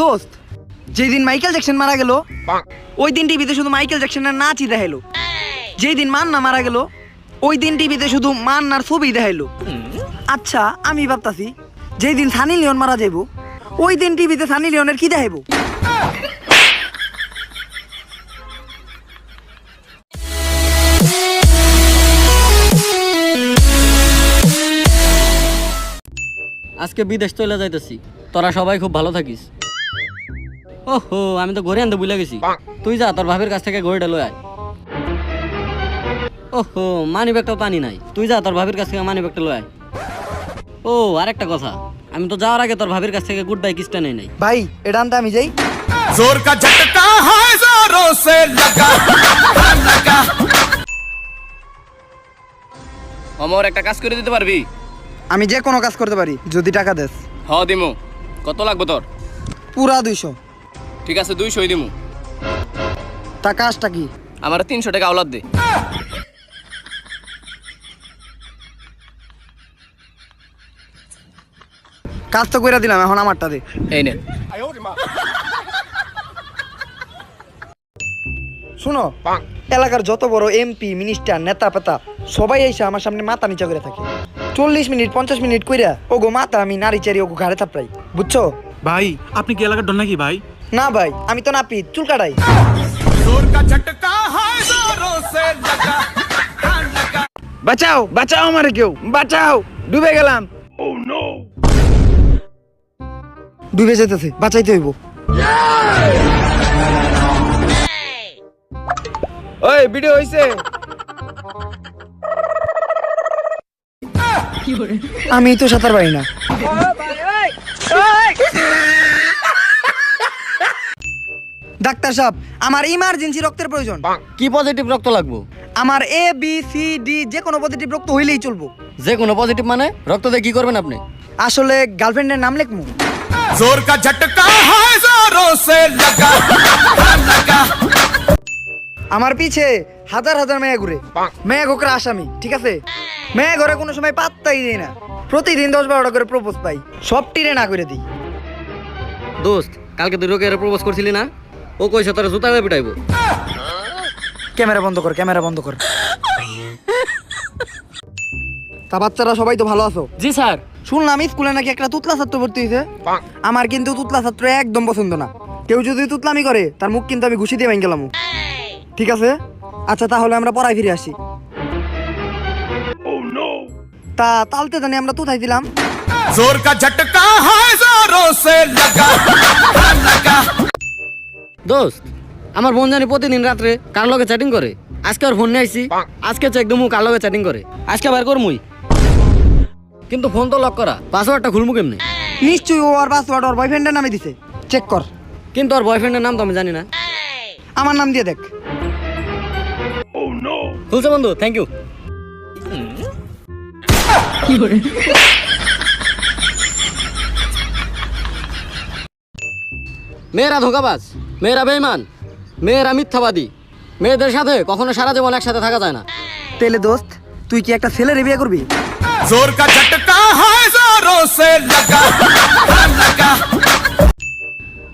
দোস্ত, যেই দিন মাইকেল জ্যাকসন মারা গেল ওই দিন টিভিতে শুধু মাইকেল জ্যাকসনের নাচই দেখাইলো। যেই দিন মান্না মারা গেল ওই দিন টিভিতে শুধু মান্নার ছবি দেখাইলো। আচ্ছা আমি ভাবতাছি যেই দিন সানি লিওন মারা যাইব ওই দিন টিভিতে সানি লিওনের কি দেখাইবো? আজকে বিদেশ চলে যাইতেছি, তোরা সবাই খুব ভালো থাকিস। ওহো, আমি তো ঘরে আনতে ভুলে গেছি। তুই যা, তোর ভাবের কাছ থেকে ঘড়িটা লয়ে আয়। ওহো, মানি ব্যাগটাও তো আনি নাই। তুই যা, তোর ভাবির কাছ থেকে মানি ব্যাগটা লয়ে আয়। ও আরেকটা কথা, আমি তো যাওয়ার আগে তোর ভাবির কাছ থেকে গুড বাই কিসটা নেই নাই। ভাই এটা আনতে আমি যাই। जोर का झटका है जोरों से लगा लगा। অমর একটা কাজ করে দিতে পারবি? আমি যে কোনো কাজ করতে পারি যদি টাকা দেস। হ দিমু। কত লাগবে তোর? পুরা 200। ঠিক আছে 200 দিমু। তা কাজটা কি? আমার 300 টাকা আওলাদ দে। কাজ তো কইরা দিলাম, এখন আমারটা দে। এই নে। শুনো, এলাকার যত বড় এমপি মিনিস্টার নেতা পেতা সবাই এসে আমার সামনে মাথা নিচা করে থাকে। 40 মিনিট 50 মিনিট কইরা ওগো মাথা আমি নারী চারি ওগো ঘাড়ে থাপড়াই, বুঝছো? ভাই আপনি কি এলাকার ডন নাকি ভাই? না ভাই, আমি তো নাপিত, চুল কাটাই। जोर का झटका है जोरों से लगा लगा। বাঁচাও বাঁচাও, আমারে কেউ বাঁচাও, ডুবে গেলাম। ডুবে যেতেছে, বাঁচাইতে হইব। ওই ভিডিও হইছে? আমি তো সাঁতার পারি না। ডাক্তার সাহেব, আমার ইমার্জেন্সি রক্তের প্রয়োজন। কি পজিটিভ রক্ত লাগবো? আমার এ বি সি ডি যে কোনো পজিটিভ রক্ত হইলেই চলবো। যে কোনো পজিটিভ মানে রক্ত দিয়ে কি করবেন আপনি? আসলে গার্লফ্রেন্ডের নাম লিখমু। जोर का झटका है जोरों से लगा लगा। আমার পিছে হাজার হাজার মেয়ে ঘুরে, মেয়ে ঘোকরা আসামি, ঠিক আছে? মেয়ে ঘরে কোনো সময় পাত্তাই দেয় না। প্রতিদিন 10-12টা করে প্রপোজ পাই, সব টিরে না করে দিই। দোস্ত, কালকে তুই রোকে প্রপোজ করছিলি না? ও কইছে তোর জুতা দিয়ে পিটাইবো। ক্যামেরা বন্ধ কর, ক্যামেরা বন্ধ কর। তা বাচ্চারা সবাই তো ভালো আছো? জি স্যার। শুনলাম স্কুলে নাকি একটা তুতলা ছাত্র ভর্তি হয়েছে। আমার কিন্তু তুতলা ছাত্র একদম পছন্দ না। কেউ যদি তুতলামি করে তার মুখ কিন্তু আমি ঘুষি দিয়ে ভেঙে গেলাম। ঠিক আছে, আচ্ছা তাহলে আমরা পড়ায় ফিরে আসি। তা তালতে জানি আমরা তুতাই দিলাম। जोर का झटका है जोरों से लगा लगा। দোস্ত, আমার বোন জানি প্রতিদিন রাত্রে কার লগে চ্যাটিং করে। আজকে আর ফোন নিয়ে আইছি, আজকে চেক দেবো কার লগে চ্যাটিং করে। আজকে বার করমুই, কিন্তু ফোন তো লক করা, পাসওয়ার্ডটা খুলমু কেমনে? নিশ্চয়ই ও আর পাসওয়ার্ড ওর বয়ফ্রেন্ডের নামে দিছে, চেক কর। কিন্তু ওর বয়ফ্রেন্ডের নাম তো আমি জানি না। আমার নাম দিয়ে দেখ। খুলছে বন্ধু, থ্যাংক ইউ। মেয়েরা ধোকাবাজ, মেয়েরা বেঈমান, মেয়েরা মিথ্যাবাদী। মেয়েদের সাথে কখনো সারা জীবন একসাথে থাকা যায় না। তেলে দোস্ত, তুই কি একটা ছেলের বিয়ে করবি? जोर का झटका है जोरों से लगा लगा।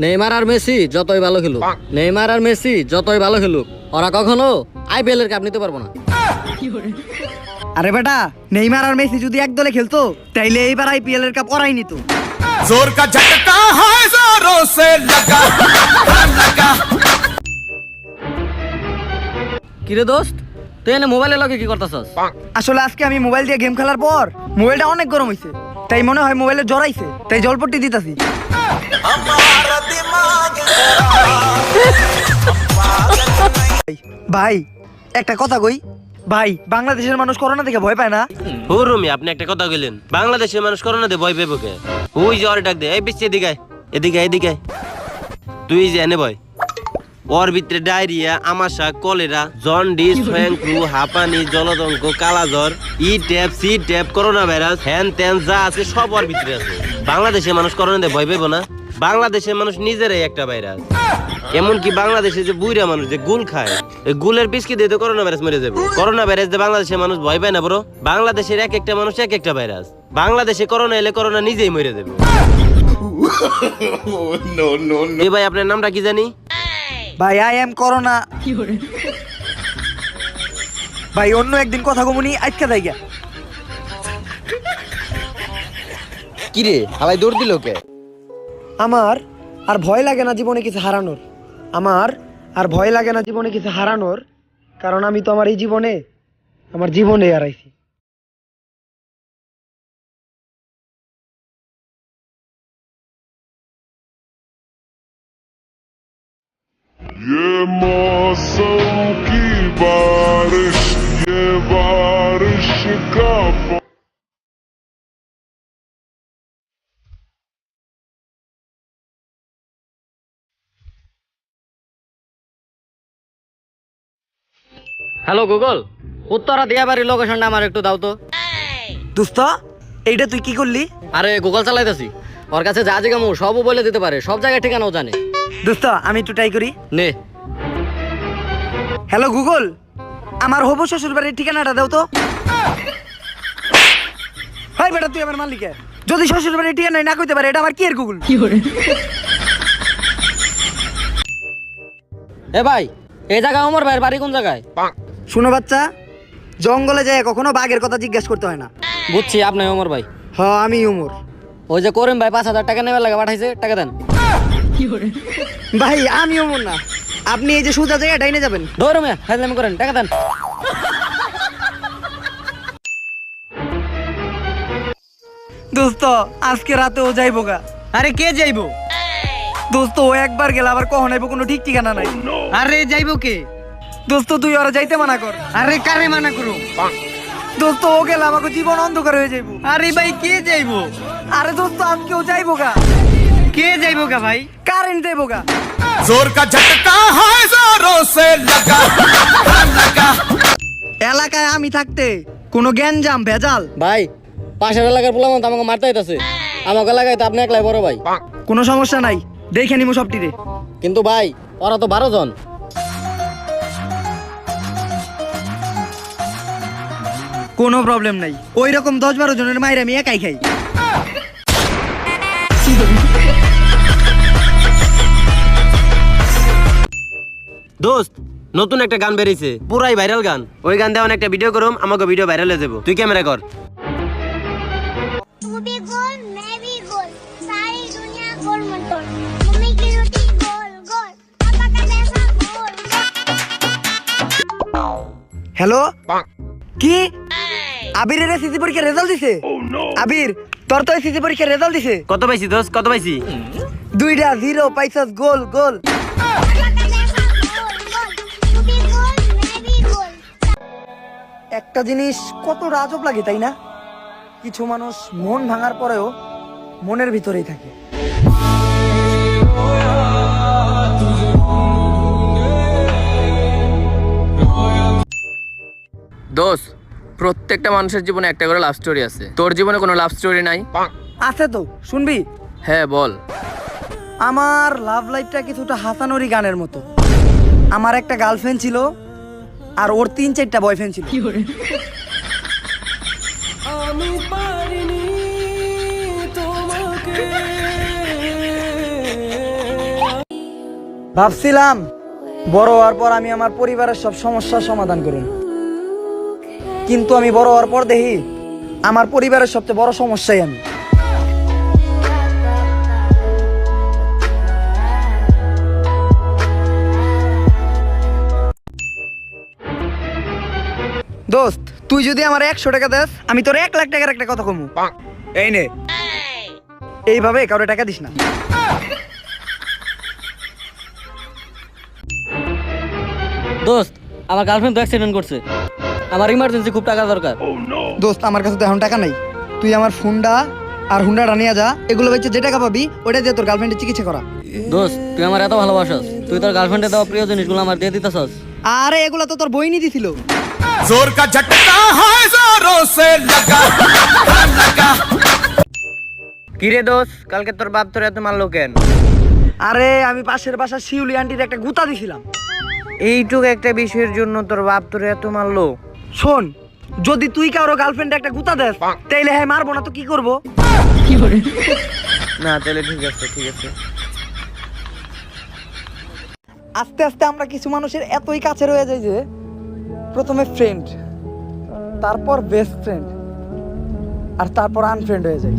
নেইমার আর মেসি যতই ভালো খেলুক, নেইমার আর মেসি যতই ভালো খেলুক, ওরা কখনো আইপিএল এর কাপ নিতে পারবো না। আরে বেটা, নেইমার আর মেসি যদি এক দলে খেলতো তাইলে এইবার আইপিএল এর কাপ ওরাই নিত। जोर का झटका है जोरों से लगा लगा। কিরে দোস্ত, তুই এনে মোবাইলের লগে কি করতেছস? আসলে আজকে আমি মোবাইল দিয়ে গেম খেলার পর মোবাইলটা অনেক গরম হইছে, তাই মনে হয় মোবাইলে জ্বর আইছে, তাই জলপট্টি দিতাছি। ভাই একটা কথা কই ভাই, বাংলাদেশের মানুষ করোনা থেকে ভয় পায় না? হুরুমি, আপনি একটা কথা কইলেন, বাংলাদেশের মানুষ করোনাতে ভয় পেবো কে? ওই যে ওর ডাক দে, এই পিছিয়ে এদিকে আয়, এদিকে আয়, এদিকে আয়। তুই যে এনে ভয়, ওর ভিতরে ডায়রিয়া, আমাশা, কলেরা, জন্ডিস, সোয়াইন ফ্লু, হাঁপানি, জলদঙ্ক, কালাজ্বর, ই ট্যাপ, সি ট্যাপ, করোনা ভাইরাস, হ্যান ত্যান যা আছে সব ওর ভিতরে আছে। বাংলাদেশের মানুষ করোনাতে ভয় পেবো না? বাংলাদেশের মানুষ নিজেরাই একটা ভাইরাস। এমনকি বাংলাদেশে যে বুইরা মানুষ যে গুল খায়, এই গুলের বিস্কি দিয়ে তো করোনা ভাইরাস মরে যাবে। করোনা ভাইরাস দিয়ে বাংলাদেশের মানুষ ভয় পায় না ব্রো। বাংলাদেশের এক একটা মানুষ এক একটা ভাইরাস। বাংলাদেশে করোনা এলে করোনা নিজেই মরে যাবে। এ ভাই আপনার নামটা কি জানি? ভাই আই এম করোনা। ভাই অন্য একদিন কথা কমুনি, আজকে যাই গা। কি রে হালাই দৌড় দিল কে? আমার আর ভয় লাগে না জীবনে কিছু হারানোর। আমার আর ভয় লাগে না জীবনে কিছু হারানোর, কারণ আমি তো আমার এই জীবনে আমার জীবনে হারাইছি। ये मौसम की बारिश ये बारिश का হ্যালো গুগল, উত্তরা দিয়া বাড়ির লোকেশনটা আমার একটু দাও তো। দোস্ত এইটা তুই কি করলি? আরে গুগল চালাইতেছি, ওর কাছে যা জিগামু সবও বলে দিতে পারে, সব জায়গায় ঠিকানাও জানে। দোস্ত আমি একটু ট্রাই করি। নে। হ্যালো গুগল, আমার হবু শ্বশুর বাড়ির ঠিকানাটা দাও তো। হাই বেটা, তুই আমার মালিক। যদি শ্বশুর বাড়ির ঠিকানা না কইতে পারে, এটা আমার কি এর গুগল? এ ভাই, এই জায়গায় ওমর ভাইয়ের বাড়ি কোন জায়গায়? শোনো বাচ্চা, জঙ্গলে যায় কখনো বাঘের কথা জিজ্ঞেস করতে হয় না। বুঝছি আপনি ওমর ভাই। হ্যাঁ আমি উমর। ওই যে করিম ভাই 5,000 টাকা নেওয়ার লাগে পাঠাইছে, টাকা দেন। ভাই আমি উমর না, আপনি এই যে সোজা জায়গায় ডাইনে যাবেন। ধরো মিয়া, ফাজলামি করেন, টাকা দেন। দোস্ত আজকে রাতে ও যাইবো গা। আরে কে যাইবো? দোস্ত ও একবার গেল, আবার কখন আইবো কোনো ঠিক ঠিকানা নাই। আরে যাইবো কে? দোস্ত তুই ওরা যাইতে মানা কর। আরে কারে মানা করো? দোস্ত ও গেলে আমাকে জীবন অন্ধকার হয়ে যাইবো। আরে ভাই কে যাইবো? আরে দোস্ত আমি কেউ যাইবো গা। কে যাইবো গা ভাই? কারেন্ট যাইবো গা। जोर का झटका है जोरों से लगा लगा। এলাকায় আমি থাকতে কোনো গ্যাঞ্জাম ভেজাল ভাই, পাশের এলাকার পোলামন তো আমাকে মারতে আইতাছে, আমাকে এলাকায় তো আপনি একলাই বড় ভাই। কোনো সমস্যা নাই, দেখে নিমু সবটিরে। কিন্তু ভাই ওরা তো 12 জন। কোনো প্রবলেম নাই, ওই রকম 10-12 জনের মায়ের আমি একাই খাই। দোস্ত নতুন একটা গান বেরিয়েছে, পুরাই ভাইরাল গান। ওই গান দিয়ে একটা ভিডিও করুম, আমাকে ভিডিও ভাইরাল হয়ে যাবো। তুই ক্যামেরা কর। तू भी गोल मैं भी गोल सारी दुनिया गोल मटोल मम्मी की रोटी गोल गोल पापा का जैसा गोल गोल। হ্যালো, কি আবিরের এসএসসি পরীক্ষার রেজাল্ট দিছে? আবির তোর তো এসএসসি পরীক্ষার রেজাল্ট দিছে। কত পাইছি দোস্ত, কত পাইছি? 2টা 0 পাইছস, গোল গোল। पापा का जैसा गोल गोल तू भी गोल मैं भी गोल। একটা জিনিস কত আজব লাগে তাই না? কিছু মানুষ মন ভাঙার পরেও মনের ভিতরেই থাকে। দোস্ত, প্রত্যেকটা মানুষের জীবনে একটা করে লাভ স্টোরি আছে। তোর জীবনে কোনো লাভ স্টোরি নাই? আছে তো, শুনবি? হ্যাঁ বল। আমার লাভ লাইফটা কিছুটা হাসানুরি গানের মতো। আমার একটা গার্লফ্রেন্ড ছিল, আর ওর 3-4টা বয়ফ্রেন্ড ছিল। ভাবছিলাম বড় হওয়ার পর আমি আমার পরিবারের সব সমস্যার সমাধান করুন, কিন্তু আমি বড় হওয়ার পর দেখি আমার পরিবারের সবচেয়ে বড় সমস্যাই আমি। দোস্ত তুই যদি আমার 100 টাকা দেস, আমি তোর 1 লাখ টাকার একটা কথা কমু। এই নে, এইভাবে কাউরে টাকা দিস না। দোস্ত আমার গার্লফ্রেন্ড তো অ্যাক্সিডেন্ট করছে, আমার ইমার্জেন্সি খুব টাকা দরকার। দোস্ত আমার কাছে তো এখন টাকা নাই, তুই আমার ফোনটা আর হুন্ডাটা নিয়ে যা, এগুলো বেচে যে টাকা পাবি ওটা দিয়ে তোর গার্লফ্রেন্ডের চিকিৎসা করা। দোস্ত তুই আমার এত ভালোবাসস, তুই তোর গার্লফ্রেন্ডে দেওয়া প্রিয় জিনিসগুলো আমার দিয়ে দিতেছস। আরে এগুলো তো তোর বইনি দিছিল। जोर का झटका है जोरों से लगा लगा। কিরে দোস্ত, কালকে তোর বাপ তোর এত মারলো কেন? আরে আমি পাশের বাসা শিউলি আন্টির একটা গুতা দিছিলাম। এইটুকু একটা বিষয়ের জন্য তোর বাপ তোর এত মারলো? শোন, যদি তুই কারো গার্লফ্রেন্ডে একটা গুতা দেস, তাইলে হ্যাঁ মারবো না তো কি করবো? না তাহলে ঠিক আছে আস্তে আস্তে আমরা কিছু মানুষের এতই কাছে রয়ে যাই যে প্রথমে ফ্রেন্ড, তারপর বেস্ট ফ্রেন্ড, আর তারপর আনফ্রেন্ড হয়ে যায়।